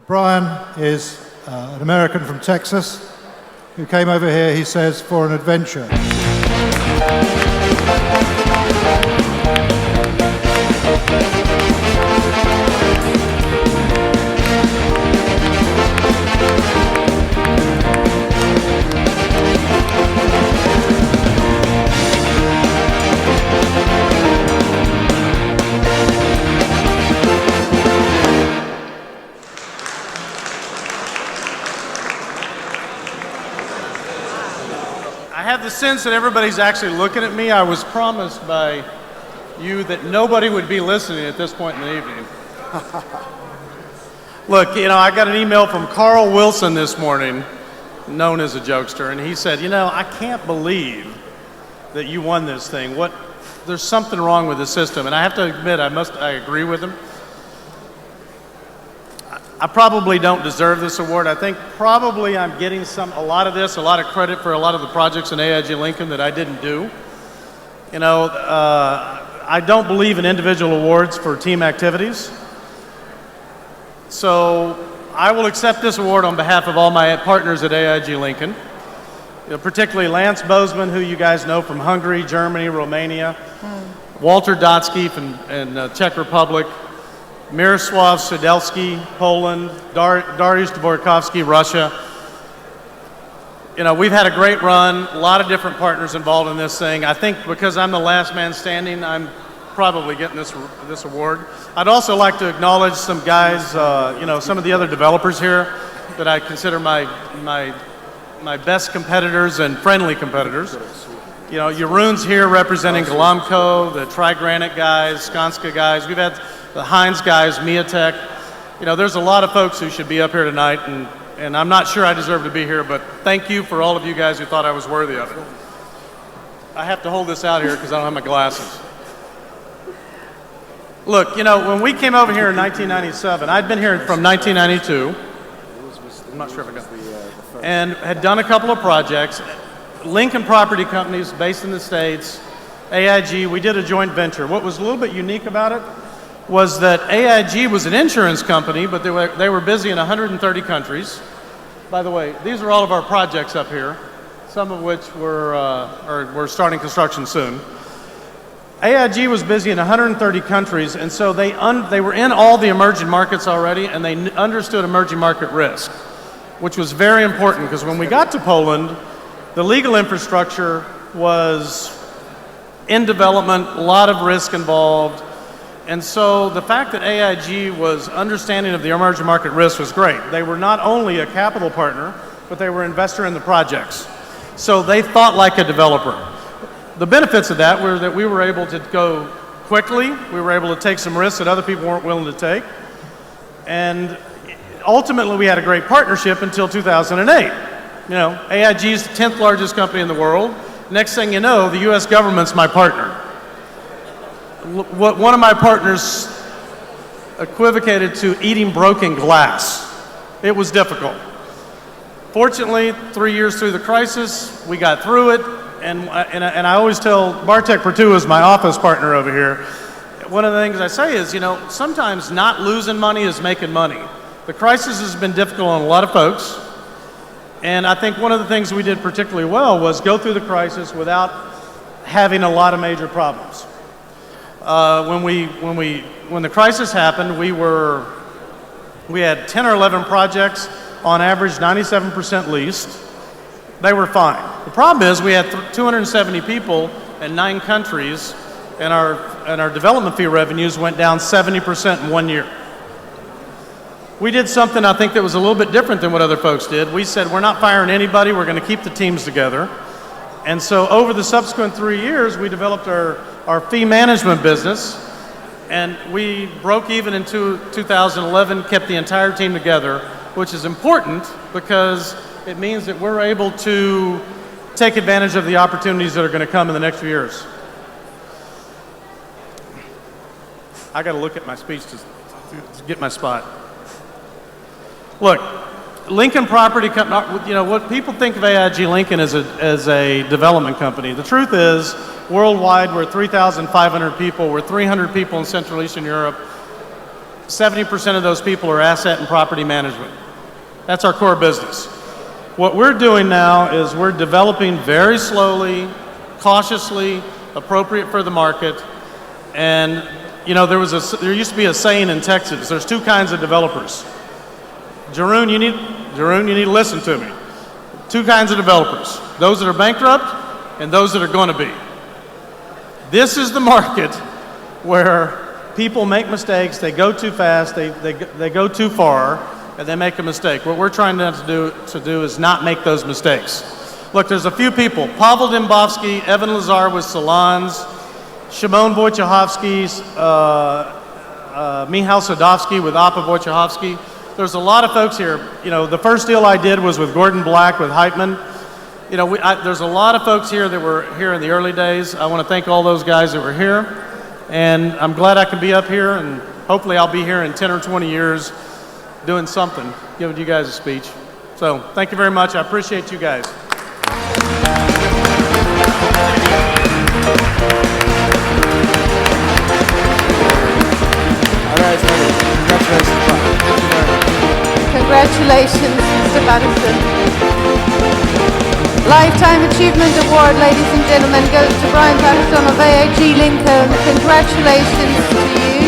Brian is an American from Texas who came over here, he says, for an adventure. I have the sense that everybody's actually looking at me. I was promised by you that nobody would be listening at this point in the evening. Look, I got an email from Carl Wilson this morning, known as a jokester, and he said, I can't believe that you won this thing. There's something wrong with the system. And I have to admit, I agree with him. I probably don't deserve this award. I think probably I'm getting a lot of credit for a lot of the projects in AIG Lincoln that I didn't do. I don't believe in individual awards for team activities. So I will accept this award on behalf of all my partners at AIG Lincoln, particularly Lance Bozeman, who you guys know from Hungary, Germany, Romania, Walter Dotsky from Czech Republic, Mirosław Sudelski, Poland, Dariusz Dvorkovsky, Russia. We've had a great run, a lot of different partners involved in this thing. I think because I'm the last man standing, I'm probably getting this award. I'd also like to acknowledge some guys, some of the other developers here that I consider my best competitors and friendly competitors. Jeroen's here representing Galamco, the Tri-Granite guys, Skanska guys. We've had the Heinz guys, Miatech. There's a lot of folks who should be up here tonight, and I'm not sure I deserve to be here, but thank you for all of you guys who thought I was worthy of it. I have to hold this out here because I don't have my glasses. Look, when we came over here in 1997, I'd been here from 1992. I'm not sure if I got it. And had done a couple of projects. Lincoln Property Companies based in the States, AIG, we did a joint venture. What was a little bit unique about it was that AIG was an insurance company, but they were busy in 130 countries. By the way, these are all of our projects up here, some of which we're starting construction soon. AIG was busy in 130 countries, and so they were in all the emerging markets already, and they understood emerging market risk, which was very important because when we got to Poland, the legal infrastructure was in development, a lot of risk involved. And so the fact that AIG was understanding of the emerging market risk was great. They were not only a capital partner, but they were an investor in the projects. So they thought like a developer. The benefits of that were that we were able to go quickly. We were able to take some risks that other people weren't willing to take. And ultimately, we had a great partnership until 2008. AIG's the 10th largest company in the world. Next thing you know, the US government's my partner. One of my partners equivocated to eating broken glass. It was difficult. Fortunately, 3 years through the crisis, we got through it, and I always tell Bartek Pertu is my office partner over here. One of the things I say is, sometimes not losing money is making money. The crisis has been difficult on a lot of folks, and I think one of the things we did particularly well was go through the crisis without having a lot of major problems. When the crisis happened, we had 10 or 11 projects, on average 97% leased. They were fine. The problem is we had 270 people in 9 countries, and our development fee revenues went down 70% in 1 year. We did something I think that was a little bit different than what other folks did. We said we're not firing anybody, we're going to keep the teams together. And so over the subsequent 3 years, we developed our fee management business, and we broke even in 2011, kept the entire team together, which is important because it means that we're able to take advantage of the opportunities that are going to come in the next few years. I got to look at my speech to get my spot. Look, Lincoln Property Company, what people think of AIG Lincoln as a development company. The truth is, worldwide, we're 3,500 people. We're 300 people in Central Eastern Europe. 70% of those people are asset and property management. That's our core business. What we're doing now is we're developing very slowly, cautiously, appropriate for the market. And you know, there used to be a saying in Texas, there's two kinds of developers. Jeroen, you need to listen to me. Two kinds of developers, those that are bankrupt and those that are going to be. This is the market where people make mistakes, they go too fast, they go too far, and they make a mistake. What we're trying to do is not make those mistakes. Look, there's a few people. Pavel Dembowski, Evan Lazar with Salons, Shimon Wojciechowski, Michał Sadowski with Apa Wojciechowski. There's a lot of folks here. You know, the first deal I did was with Gordon Black with Heitman. You know, there's a lot of folks here that were here in the early days. I want to thank all those guys that were here. And I'm glad I can be up here, and hopefully I'll be here in 10 or 20 years doing something, giving you guys a speech. So thank you very much. I appreciate you guys. Congratulations, Mr. Madison. Lifetime Achievement Award, ladies and gentlemen, goes to Brian Patterson of AAG Lincoln. Congratulations to you.